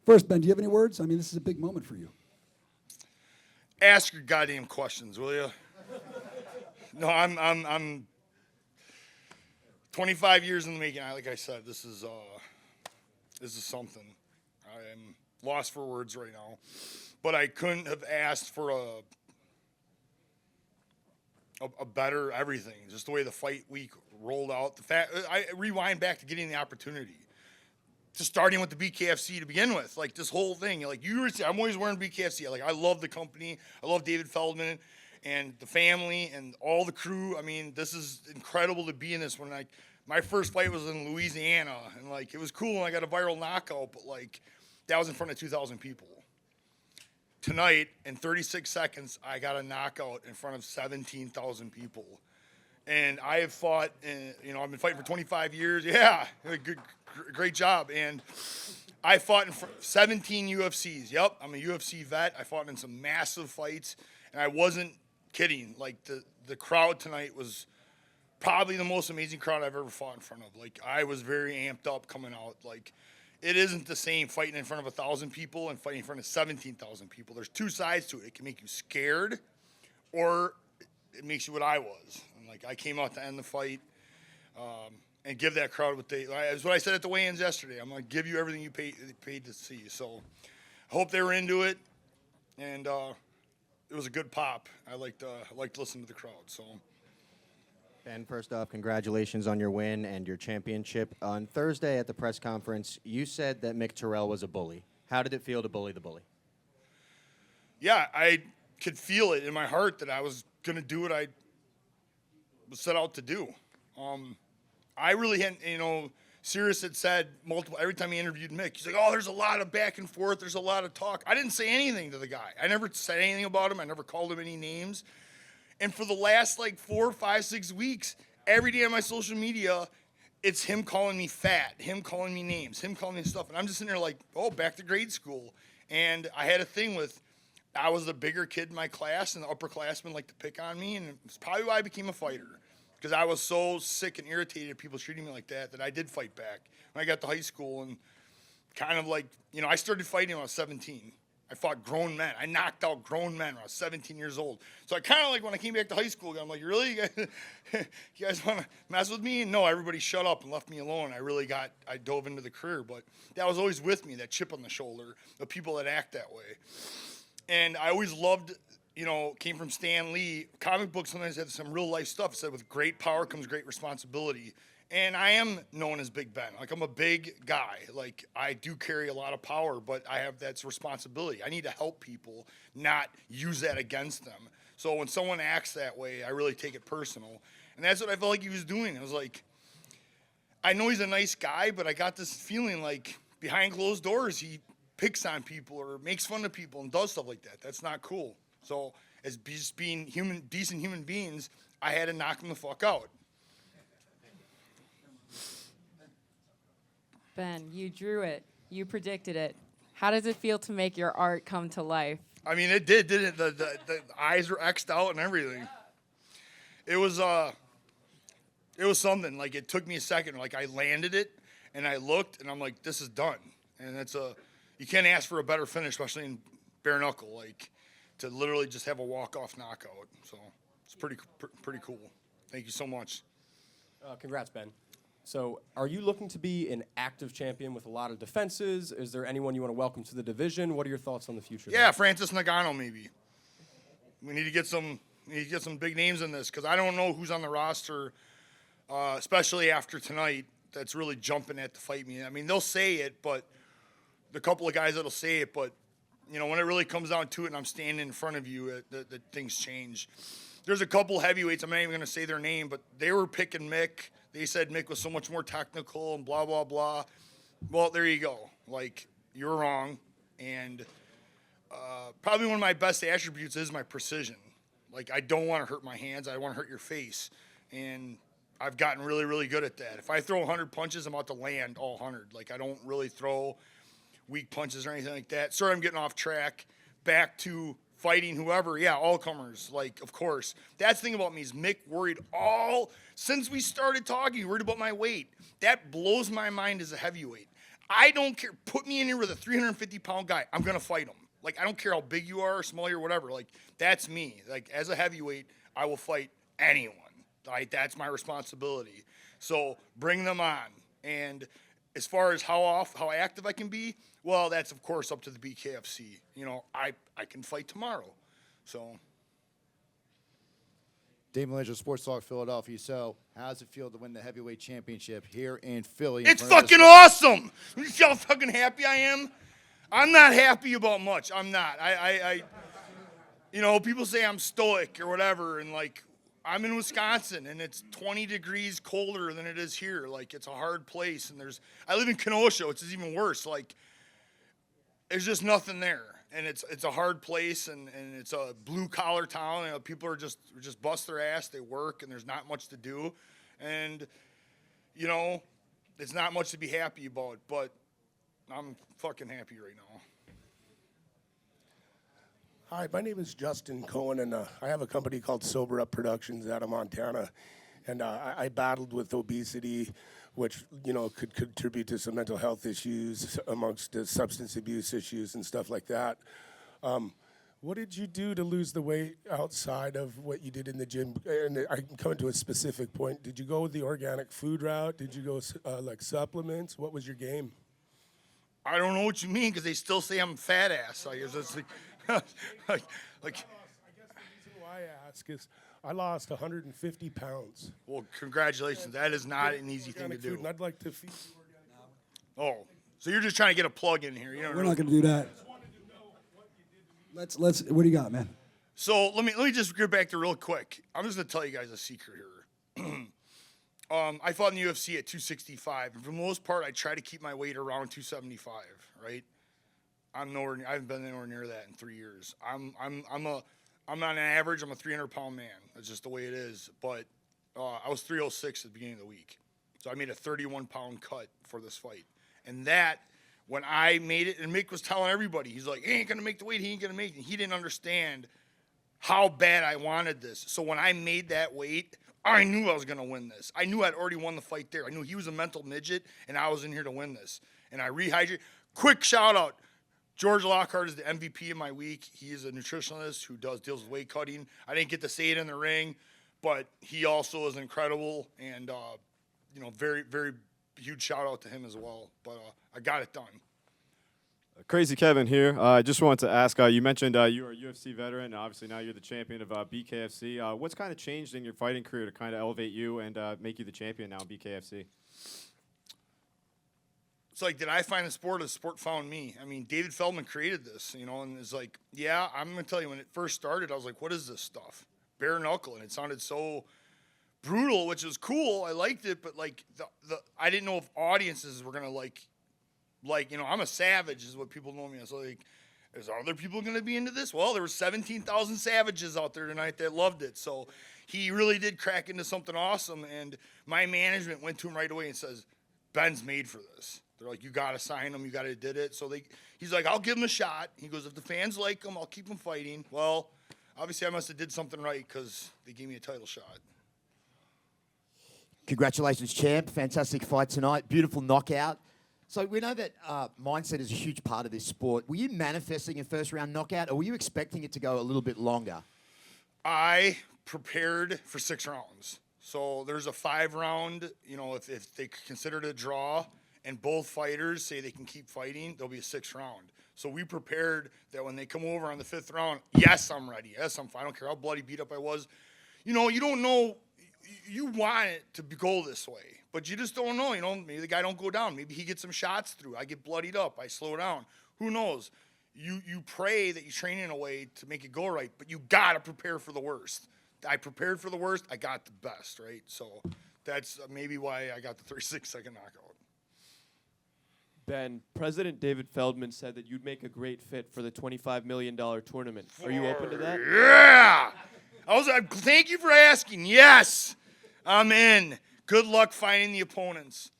First, Ben, do you have any words? I mean, this is a big moment for you. Ask your goddamn questions, will you? No, I'm 25 years in the making. Like I said, this is something. I am lost for words right now, but I couldn't have asked for a better everything. Just the way the fight week rolled out. The fact I rewind back to getting the opportunity, to starting with the BKFC to begin with. Like this whole thing. Like you were saying, I'm always wearing BKFC. Like I love the company. I love David Feldman and the family and all the crew. I mean, this is incredible to be in this one. Like my first fight was in Louisiana, and like it was cool and I got a viral knockout, but like that was in front of 2,000 people. Tonight, in 36 seconds, I got a knockout in front of 17,000 people. And I have fought, I've been fighting for 25 years. Yeah, great job. And I fought in 17 UFCs. Yep, I'm a UFC vet. I fought in some massive fights, and I wasn't kidding. Like, the crowd tonight was probably the most amazing crowd I've ever fought in front of. Like, I was very amped up coming out. Like, it isn't the same fighting in front of 1,000 people and fighting in front of 17,000 people. There's two sides to it. It can make you scared, or it makes you what I was. And like I came out to end the fight and give that crowd that's what I said at the weigh-ins yesterday. I'm going to give you everything you paid to see. So I hope they were into it, and it was a good pop. I liked listening to the crowd. So. Ben, first off, congratulations on your win and your championship. On Thursday at the press conference, you said that Mick Terrill was a bully. How did it feel to bully the bully? Yeah, I could feel it in my heart that I was going to do what I was set out to do. I really hadn't, Sirius had said every time he interviewed Mick, he's like, oh, there's a lot of back and forth, there's a lot of talk. I didn't say anything to the guy. I never said anything about him. I never called him any names. And for the last 4, 5, 6 weeks, every day on my social media, it's him calling me fat, him calling me names, him calling me stuff. And I'm just sitting there like, oh, back to grade school. And I had a thing with, I was the bigger kid in my class, and the upperclassmen liked to pick on me. And it's probably why I became a fighter, because I was so sick and irritated at people treating me like that I did fight back when I got to high school. And kind of I started fighting when I was 17. I fought grown men. I knocked out grown men when I was 17 years old. So I kind of when I came back to high school, I'm like, really? You guys want to mess with me? And no, everybody shut up and left me alone. I dove into the career. But that was always with me, that chip on the shoulder of people that act that way. And I always loved, came from Stan Lee. Comic books sometimes had some real life stuff. It said with great power comes great responsibility. And I am known as Big Ben. Like, I'm a big guy. Like, I do carry a lot of power, but I have that's responsibility. I need to help people, not use that against them. So when someone acts that way, I really take it personal. And that's what I felt like he was doing. I was like, I know he's a nice guy, but I got this feeling like behind closed doors, he picks on people or makes fun of people and does stuff like that. That's not cool. So as just being decent human beings, I had to knock him the fuck out. Ben, you drew it. You predicted it. How does it feel to make your art come to life? I mean, it did, didn't it? The eyes were X'd out and everything. It was something. Like, it took me a second. Like, I landed it, and I looked, and I'm like, this is done. And you can't ask for a better finish, especially in bare knuckle, like, to literally just have a walk-off knockout. So it's pretty cool. Thank you so much. Congrats, Ben. So are you looking to be an active champion with a lot of defenses? Is there anyone you want to welcome to the division? What are your thoughts on the future? Yeah, Francis Ngannou maybe. We need to get some big names in this, because I don't know who's on the roster, especially after tonight, that's really jumping at to fight me. I mean, they'll say it, but the couple of guys that'll say it, but when it really comes down to it and I'm standing in front of you, the things change. There's a couple heavyweights, I'm not even going to say their name, but they were picking Mick. They said Mick was so much more technical and blah, blah, blah. Well, there you go. Like, you're wrong. And probably one of my best attributes is my precision. Like, I don't want to hurt my hands. I want to hurt your face. And I've gotten really, really good at that. If I throw 100 punches, I'm about to land all 100. Like, I don't really throw weak punches or anything like that. Sorry, I'm getting off track. Back to fighting whoever. Yeah, all comers. Like, of course. That's the thing about me is Mick worried since we started talking, worried about my weight. That blows my mind as a heavyweight. I don't care. Put me in here with a 350-pound guy. I'm going to fight him. Like, I don't care how big you are or small you are, whatever. Like, that's me. Like, as a heavyweight, I will fight anyone. Right? That's my responsibility. So bring them on. And as far as how active I can be, well, that's, of course, up to the BKFC. You know, I can fight tomorrow. So. Dave Malaysia, Sports Talk Philadelphia. So, how does it feel to win the heavyweight championship here in Philly? It's fucking awesome. You see how fucking happy I am? I'm not happy about much. I'm not. You know, people say I'm stoic or whatever, and like, I'm in Wisconsin, and it's 20 degrees colder than it is here. Like, it's a hard place, and I live in Kenosha, which is even worse. Like, there's just nothing there, and it's a hard place, and it's a blue-collar town, and people are just bust their ass. They work, and there's not much to do, and, you know, it's not much to be happy about, but I'm fucking happy right now. Hi, my name is Justin Cohen, and I have a company called Sober Up Productions out of Montana. And I battled with obesity, which, you know, could contribute to some mental health issues amongst the substance abuse issues and stuff like that. What did you do to lose the weight outside of what you did in the gym? And I can come to a specific point. Did you go the organic food route? Did you go like supplements? What was your game? I don't know what you mean, because they still say I'm fat ass. I guess it's like, I guess the reason why I ask is I lost 150 pounds. well, congratulations. That is not an easy thing to Organic food, do. and I'd like to feed you organic. Oh, so you're just trying to get a plug in here. You know, We're not going to do that. Let's. What do you got, man? So let me just get back to real quick. I'm just gonna tell you guys a secret here. I fought in the UFC at 265, and for the most part, I try to keep my weight around 275. Right? I haven't been nowhere near that in 3 years. I'm on an average. I'm a 300-pound man. That's just the way it is. But I was 306 at the beginning of the week, so I made a 31-pound cut for this fight, and that. When I made it, and Mick was telling everybody, he's like, he ain't going to make the weight, he ain't going to make it. He didn't understand how bad I wanted this. So when I made that weight, I knew I was going to win this. I knew I'd already won the fight there. I knew he was a mental midget, and I was in here to win this. And I rehydrated. Quick shout out. George Lockhart is the MVP of my week. He is a nutritionist who deals with weight cutting. I didn't get to say it in the ring, but he also is incredible, and you know, very, very huge shout out to him as well. But I got it done. Crazy Kevin here. I just wanted to ask, you mentioned you were a UFC veteran, and obviously now you're the champion of BKFC. What's kind of changed in your fighting career to kind of elevate you and make you the champion now in BKFC? It's like, did I find the sport or the sport found me? I mean, David Feldman created this, you know, and it's like, yeah, I'm going to tell you, when it first started, I was like, what is this stuff? Bare knuckle, and it sounded so brutal, which was cool. I liked it, but like, I didn't know if audiences were going to like, you know, I'm a savage is what people know me as. So like, is other people going to be into this? Well, there were 17,000 savages out there tonight that loved it. So he really did crack into something awesome. And my management went to him right away and says, Ben's made for this. They're like, you got to sign him. You got to did it. So he's like, I'll give him a shot. He goes, if the fans like him, I'll keep him fighting. Well, obviously I must have did something right, because they gave me a title shot. Congratulations, champ. Fantastic fight tonight. Beautiful knockout. So we know that mindset is a huge part of this sport. Were you manifesting a first-round knockout, or were you expecting it to go a little bit longer? I prepared for 6 rounds. So there's a 5-round, you know, if they consider it a draw and both fighters say they can keep fighting, there'll be a 6th round. So we prepared that when they come over on the 5th round, yes, I'm ready. Yes, I'm fine. I don't care how bloody beat up I was. You know, you don't know. You want it to go this way, but you just don't know. You know, maybe the guy don't go down. Maybe he gets some shots through. I get bloodied up. I slow down. Who knows? You pray that you train in a way to make it go right, but you got to prepare for the worst. I prepared for the worst. I got the best, right? So that's maybe why I got the 36-second knockout. Ben, President David Feldman said that you'd make a great fit for the $25 million tournament. Are you open to that? Yeah! Thank you for asking. Yes, I'm in. Good luck finding the opponents.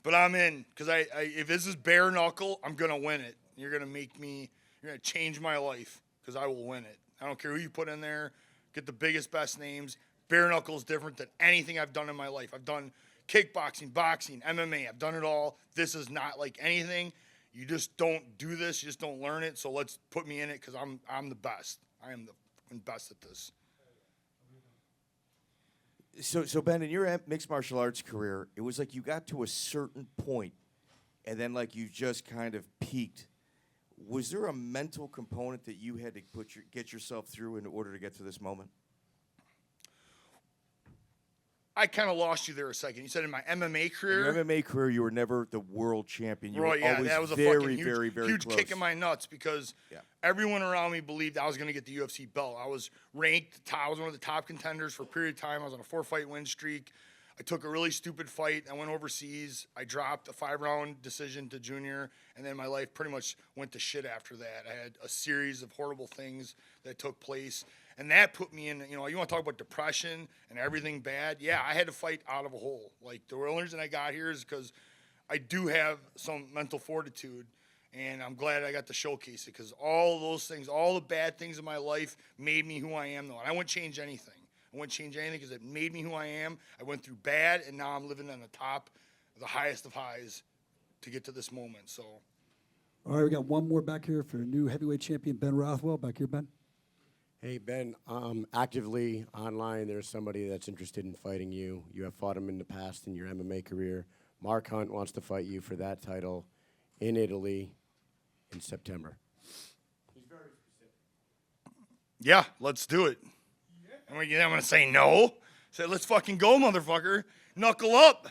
But I'm in, because if this is bare knuckle, I'm going to win it. You're going to change my life, because I will win it. I don't care who you put in there. Get the biggest, best names. Bare knuckle is different than anything I've done in my life. I've done kickboxing, boxing, MMA. I've done it all. This is not like anything. You just don't do this. You just don't learn it. So let's put me in it because I'm the best. I am the fucking best at this. So Ben, in your mixed martial arts career, it was like you got to a certain point, and then like you just kind of peaked. Was there a mental component that you had to get yourself through in order to get to this moment? I kind of lost you there a second. You said in my MMA career. In your MMA career, you were never the world champion. You Right, were yeah, always that was a very, fucking huge, very, very huge close. kick in my nuts because everyone around me believed I was going to get the UFC belt. I was ranked, I was one of the top contenders for a period of time. I was on a 4-fight win streak. I took a really stupid fight. I went overseas. I dropped a 5-round decision to Junior, and then my life pretty much went to shit after that. I had a series of horrible things that took place, and that put me in, you want to talk about depression and everything bad? Yeah, I had to fight out of a hole. Like, the only reason I got here is because I do have some mental fortitude, and I'm glad I got to showcase it because all those things, all the bad things in my life made me who I am, though, and I wouldn't change anything. I wouldn't change anything because it made me who I am. I went through bad, and now I'm living on the top, the highest of highs to get to this moment. So, All right, we got one more back here for new heavyweight champion Ben Rothwell. Back here, Ben. Hey, Ben, actively online, there's somebody that's interested in fighting you. You have fought him in the past in your MMA career. Mark Hunt wants to fight you for that title in Italy in September. yeah, let's do it. I'm going to say no. Say, let's fucking go, motherfucker. Knuckle up.